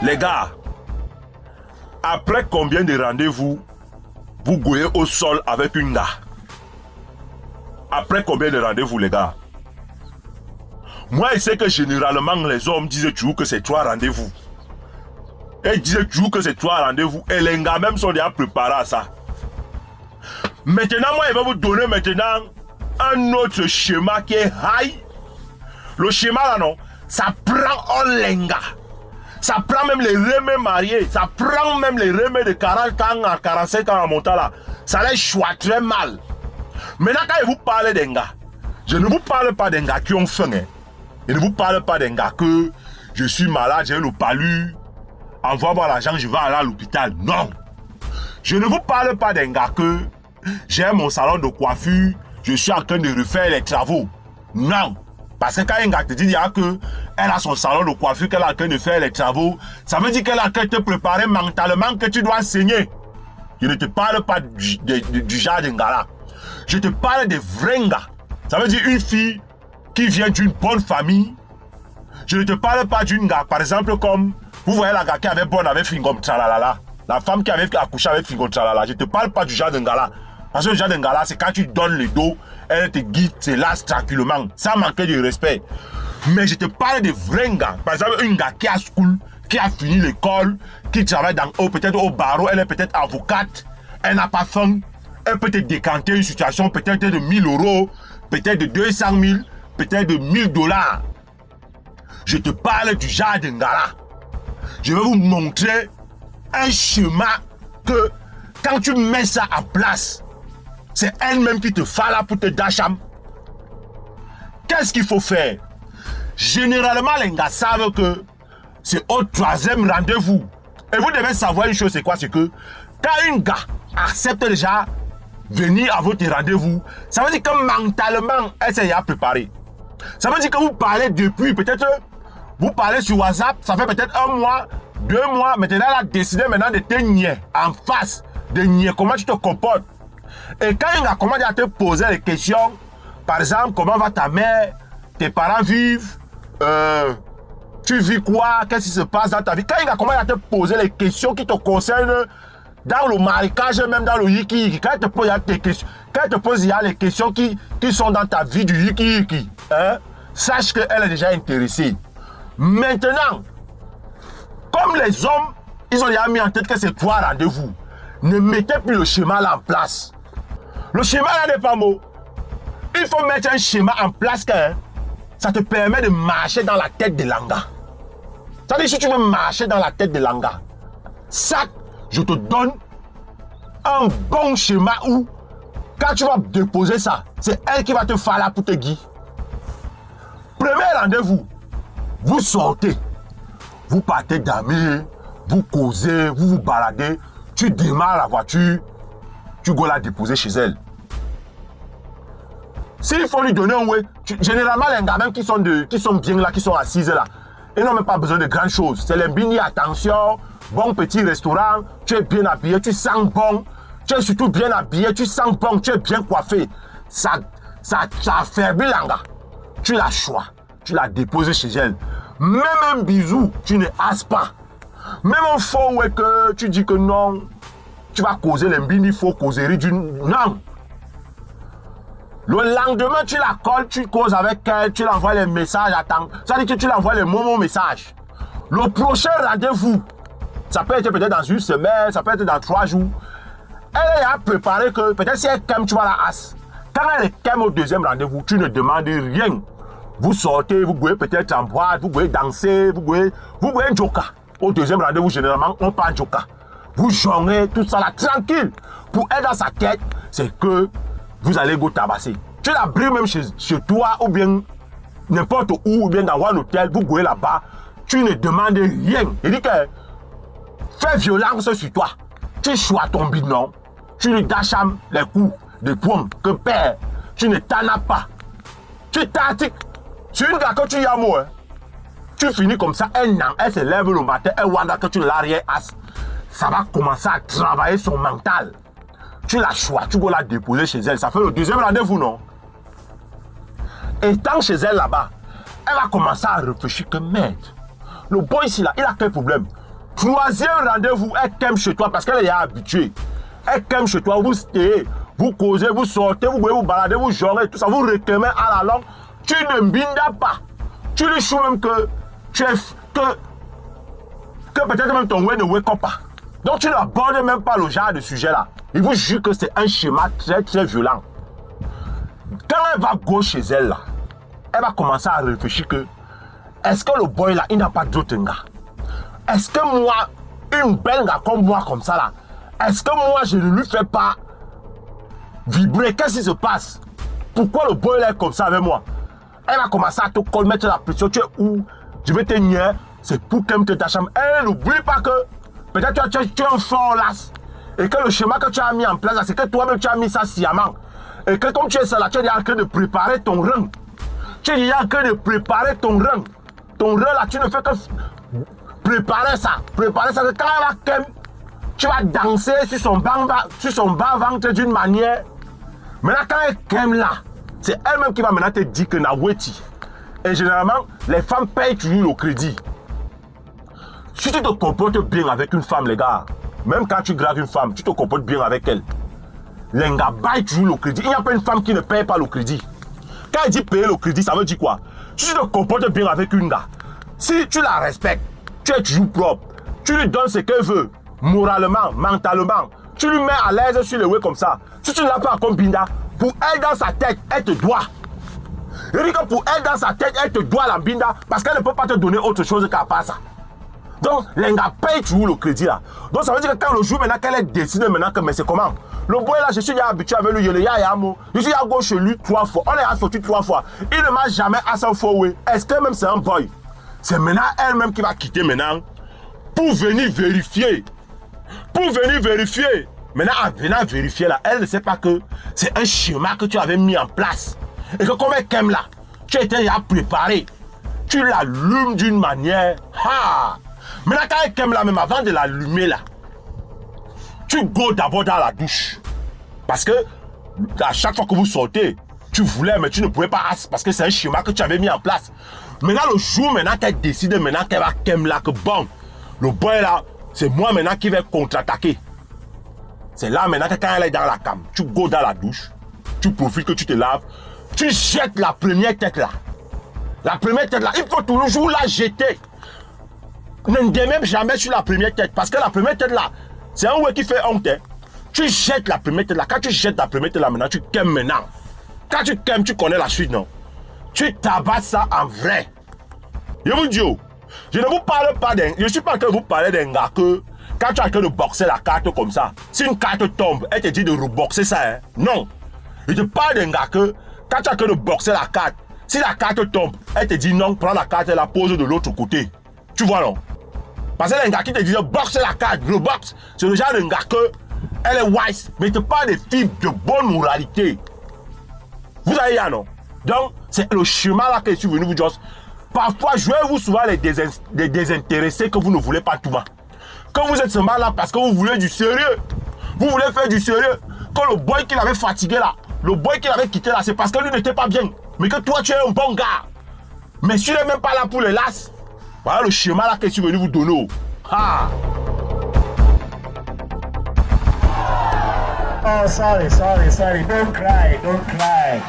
Les gars, après combien de rendez-vous vous goyez au sol avec une gars? Après combien de rendez-vous, les gars? Moi, je sais que généralement, les hommes disaient toujours que c'est 3 rendez-vous. Et ils disaient toujours que c'est 3 rendez-vous. Et les gars même sont déjà préparés à ça. Maintenant, moi, je vais vous donner maintenant un autre schéma qui est high. Le schéma là, non, ça prend un lenga. Ça prend même les remets mariés. Ça prend même les remets de 40 ans à 45 ans en montant là. Ça les choisit très mal. Maintenant, quand je vous parle d'un gars, je ne vous parle pas d'un gars qui ont faim. Hein. Je ne vous parle pas d'un gars que je suis malade, j'ai le palu, envoie-moi l'argent, je vais aller à l'hôpital. Non. Je ne vous parle pas d'un gars que j'ai mon salon de coiffure, je suis en train de refaire les travaux. Non. Parce que quand un gars te dit qu'elle a son salon de coiffure, qu'elle est en train de faire les travaux, ça veut dire qu'elle est en train de te préparer mentalement que tu dois saigner. Je ne te parle pas du genre d'un gars là. Je te parle des vrais gars. Ça veut dire une fille qui vient d'une bonne famille. Je ne te parle pas d'une gars, par exemple, comme vous voyez la gars qui avait bonne avec Fingom Tralala. La femme qui avait accouché avec Fingom Tralala. Je ne te parle pas du genre d'un gars là. Parce que le genre d'un gars là, c'est quand tu donnes le dos, elle te guide, c'est là tranquillement, sans manquer de respect. Mais je te parle de vrais gars. Par exemple, une gars qui a school, qui a fini l'école, qui travaille dans peut-être au barreau, elle est peut-être avocate, elle n'a pas faim. Elle peut te décanter une situation peut-être de 1000 euros, peut-être de 200 000, peut-être de 1000 $. Je te parle du genre de gars là. Je vais vous montrer un schéma que quand tu mets ça en place, c'est elle-même qui te fait là pour te dacham. Qu'est-ce qu'il faut faire? Généralement, les gars savent que c'est au 3e rendez-vous. Et vous devez savoir une chose, c'est quoi? C'est que quand un gars accepte déjà venir à votre rendez-vous, ça veut dire que mentalement, elle s'est préparée. Ça veut dire que vous parlez depuis, peut-être, vous parlez sur WhatsApp, ça fait peut-être 1 mois, 2 mois, maintenant elle a décidé maintenant de te nier en face, de nier comment tu te comportes. Et quand il a commencé à te poser des questions, par exemple, comment va ta mère, tes parents vivent, tu vis quoi, qu'est-ce qui se passe dans ta vie, quand il a commencé à te poser les questions qui te concernent, dans le marécage, même dans le yiki, quand elle te pose tes questions, quand elle te pose il y a les questions qui sont dans ta vie du yiki, hein, sache qu'elle est déjà intéressée. Maintenant, comme les hommes, ils ont déjà mis en tête que c'est 3 rendez-vous, ne mettez plus le schéma là en place. Le schéma là n'est pas mot. Il faut mettre un schéma en place que ça te permet de marcher dans la tête de l'anga. Ça veut dire si tu veux marcher dans la tête de l'anga, ça, je te donne un bon schéma où, quand tu vas déposer ça, c'est elle qui va te faire là pour te guider. Premier rendez-vous, vous sortez, vous partez dormir, vous causez, vous vous baladez, tu démarres la voiture, tu vas la déposer chez elle. S'il faut lui donner un way, généralement les gars même qui sont bien là, qui sont assises là, ils n'ont même pas besoin de grandes choses. C'est les bini, attention, bon petit restaurant, tu es bien habillé, tu sens bon, tu es surtout bien habillé, tu sens bon, tu es bien coiffé. Ça affaiblit l'anga. Tu la choisis, tu la déposes chez elle. Même un bisou, tu ne hases pas. Même un faux ouais que tu dis que non, tu vas causer les bini, il faut causer d'une... Non. Le lendemain, tu la colles, tu causes avec elle, tu l'envoies les messages, attends. Ça veut dire que tu l'envoies les moments messages. Le prochain rendez-vous, ça peut être peut-être dans 1 semaine, ça peut être dans 3 jours. Elle a préparé que peut-être si elle calme, tu vas la hasse. Quand elle est calme au 2e rendez-vous, tu ne demandes rien. Vous sortez, vous pouvez peut-être en boîte, vous pouvez danser, vous pouvez un joker. Au 2e rendez-vous, généralement, on parle joker. Vous jonglez, tout ça là, tranquille. Pour elle, dans sa tête, c'est que vous allez go tabasser. Tu la brises même chez toi ou bien n'importe où, ou bien dans un hôtel, vous goûtez là-bas, tu ne demandes rien. Il dit que fais violence sur toi. Tu choisis ton binom, tu lui dacham les coups de poing que père, tu ne t'en as pas. Tu t'artiques. C'est une gars que tu y as mot. Tu finis comme ça, elle se lève le matin, elle voit que tu l'arrière-as. Ça va commencer à travailler son mental. Tu la choisis, tu vas la déposer chez elle. Ça fait le 2e rendez-vous, non? Étant chez elle là-bas, elle va commencer à réfléchir que merde. le boy ici là, il a quel problème? Troisième rendez-vous, elle t'aime chez toi parce qu'elle est habituée. Elle t'aime chez toi, vous stayez, vous causez, vous sortez, vous pouvez vous balader, vous jouez, tout ça, vous réclamez à la langue. Tu ne bindas pas. Tu lui choues même que peut-être même ton way ne wake up pas. Donc tu n'abordes même pas le genre de sujet là. Il vous jure que c'est un schéma très très violent. Quand elle va gauche chez elle là, elle va commencer à réfléchir que est-ce que le boy là, il n'a pas d'autre gars? Est-ce que moi, une belle gars comme moi comme ça là, est-ce que moi je ne lui fais pas vibrer? Qu'est-ce qui se passe? Pourquoi le boy là est comme ça avec moi? Elle va commencer à te mettre la pression. Tu es où? Je vais te nier. C'est pour qu'elle me te ta chambre. Elle n'oublie pas que peut-être tu es un fort là. Et que le schéma que tu as mis en place, c'est que toi-même tu as mis ça sciemment. Et que comme tu es ça là, tu es en train de préparer ton rang. Tu es en train de préparer ton rang. Ton rang là, tu ne fais que préparer ça. Préparer ça. Quand elle va tu vas danser sur son bas-ventre d'une manière. Maintenant, quand elle t'aime là, c'est elle-même qui va maintenant te dire que Naweti. Et généralement, les femmes payent toujours le crédit. Si tu te comportes bien avec une femme, les gars, même quand tu graves une femme, tu te comportes bien avec elle. Les gars payent toujours le crédit. Il n'y a pas une femme qui ne paye pas le crédit. Quand elle dit payer le crédit, ça veut dire quoi? Si tu te comportes bien avec une gars, si tu la respectes, tu es toujours propre, tu lui donnes ce qu'elle veut, moralement, mentalement, tu lui mets à l'aise sur le way comme ça. Si tu ne l'as pas comme Binda, pour elle dans sa tête, elle te doit. Je dis que pour elle dans sa tête, elle te doit la Binda parce qu'elle ne peut pas te donner autre chose qu'à part ça. Donc, les gars payent toujours le crédit là. Donc, ça veut dire que quand le jour maintenant qu'elle est décidée maintenant que, mais c'est comment? Le boy là, je suis déjà habitué avec lui, je suis à gauche chez lui 3 fois. On est sorti 3 fois. Il ne m'a jamais assez fort. Est-ce que même c'est un boy? C'est maintenant elle-même qui va quitter maintenant pour venir vérifier. Pour venir vérifier. Maintenant, en venant vérifier là, elle ne sait pas que c'est un schéma que tu avais mis en place. Et que comme elle t'aime là, tu étais déjà préparé. Tu l'allumes d'une manière. Ha! Maintenant, quand elle t'aime là, même avant de l'allumer là, tu go d'abord dans la douche. Parce que à chaque fois que vous sortez, tu voulais, mais tu ne pouvais pas parce que c'est un schéma que tu avais mis en place. Maintenant, le jour maintenant qu'elle décide, maintenant qu'elle va t'aimer là, que bon, le boy là, c'est moi maintenant qui vais contre-attaquer. C'est là maintenant que quand elle est dans la cam, tu go dans la douche, tu profites que tu te laves, tu jettes la première tête là. La première tête là, il faut toujours la jeter. Ne démêle jamais sur la première tête parce que la première tête là, c'est un ouais qui fait honte. Tu jettes la première tête là. Quand tu jettes la première tête là, maintenant tu t'aimes maintenant. Quand tu t'aimes, tu connais la suite, non? Tu tabasses ça en vrai. Je vous dis, je ne vous parle pas d'un. Je ne suis pas en train de vous parler d'un gars que quand tu es en train de boxer la carte comme ça, si une carte tombe, elle te dit de reboxer ça, hein? Non. Je te parle d'un gars que quand tu es en train de boxer la carte, si la carte tombe, elle te dit non, prends la carte et la pose de l'autre côté. Tu vois, non? Parce que les gars qui te disent boxe la carte, reboxe, c'est le genre de gars que elle est wise, mais te parle des filles de bonne moralité. Vous avez là, non? Donc, c'est le chemin là que je suis venu vous dire. Parfois, jouez-vous souvent les désintéressés que vous ne voulez pas tout le monde. Quand vous êtes seulement là parce que vous voulez du sérieux, vous voulez faire du sérieux. Quand le boy qui l'avait fatigué là, le boy qui l'avait quitté là, c'est parce que lui n'était pas bien. Mais que toi, tu es un bon gars. Mais tu n'es même pas là pour les lasses. Voilà le schéma là que je suis venu vous donner. Ah! Oh, sorry. Don't cry.